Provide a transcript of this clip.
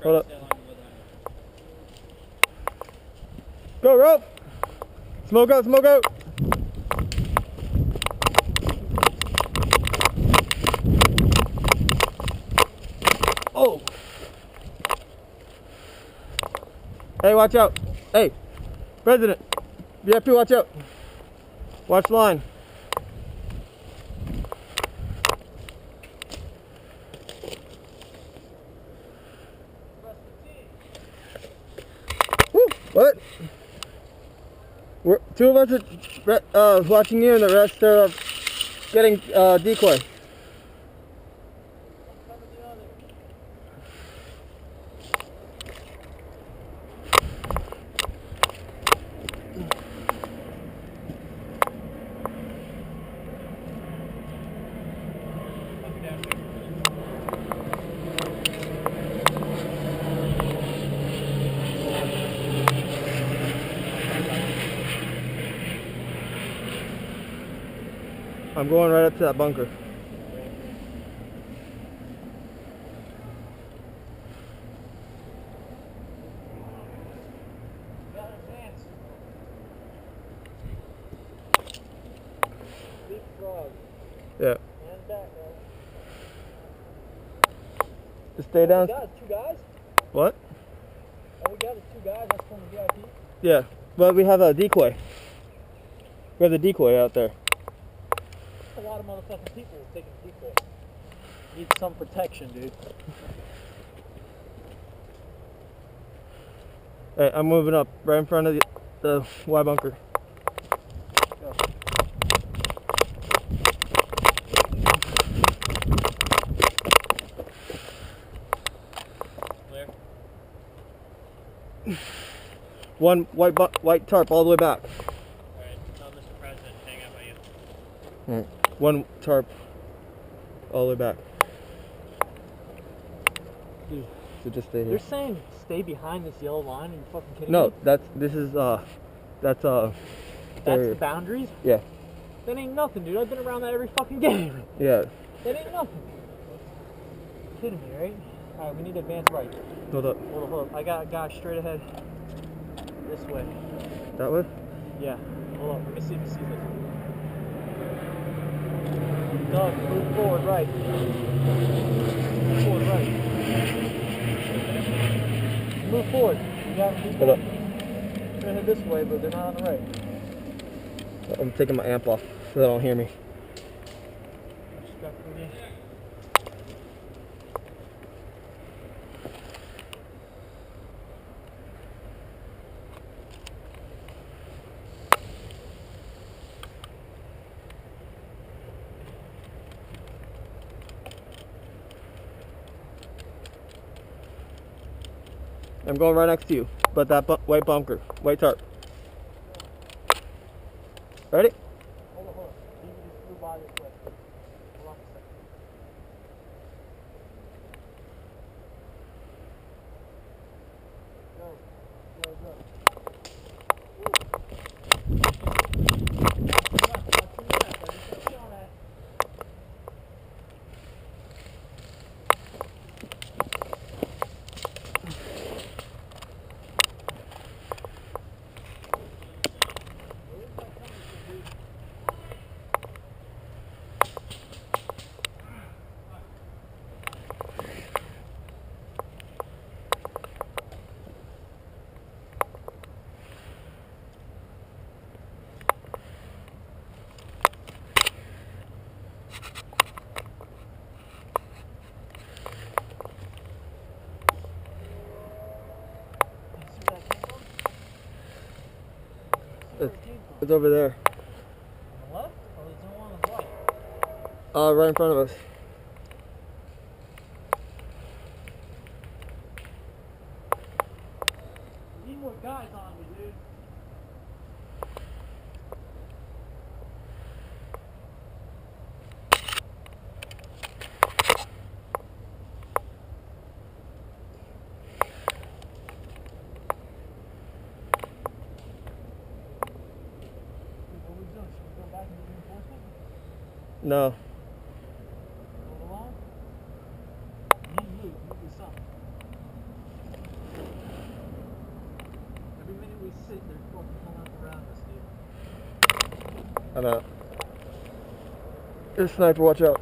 Hold up. Go, rope! Smoke out, smoke out! Oh! Hey, watch out! Hey, President! VIP, watch out! Watch line. Woo, what? Two of us are watching you and the rest are getting decoy. I'm going right up to that bunker. Yeah. Just stay down. Two guys? What? All we got is 2 guys. That's from the VIP. Yeah. Well, we have a decoy. We have the decoy out there. A lot of motherfucking people taking decoy. Need some protection, dude. Hey, I'm moving up right in front of the Y bunker. Go. Clear. One white tarp all the way back. Alright, tell Mr. President to hang out by you. Right. One tarp all the way back. Dude, so just stay here. You're saying stay behind this yellow line? Are you fucking kidding No, me? that's That's the boundaries? Yeah. That ain't nothing, dude. I've been around that every fucking game. Yeah. That ain't nothing. You're kidding me, right? Alright, we need to advance right. Hold up. Hold up. I got a guy straight ahead. This way. That way? Yeah. Hold up. Let me see if he sees it. Doug, move forward right. Move forward right. Move forward. You got these Hold up. They're gonna head this way, but they're not on the right. I'm taking my amp off so they don't hear me. Respectfully. I'm going right next to you, but that white bunker, white tarp. Ready? Hold on. You just flew by this way. Hold on a second. Go. It's over there. On the left? Or is there one on the right? Right in front of us. We need more guys on me, dude. No. Move along. Move something. I'm out. This sniper, watch out.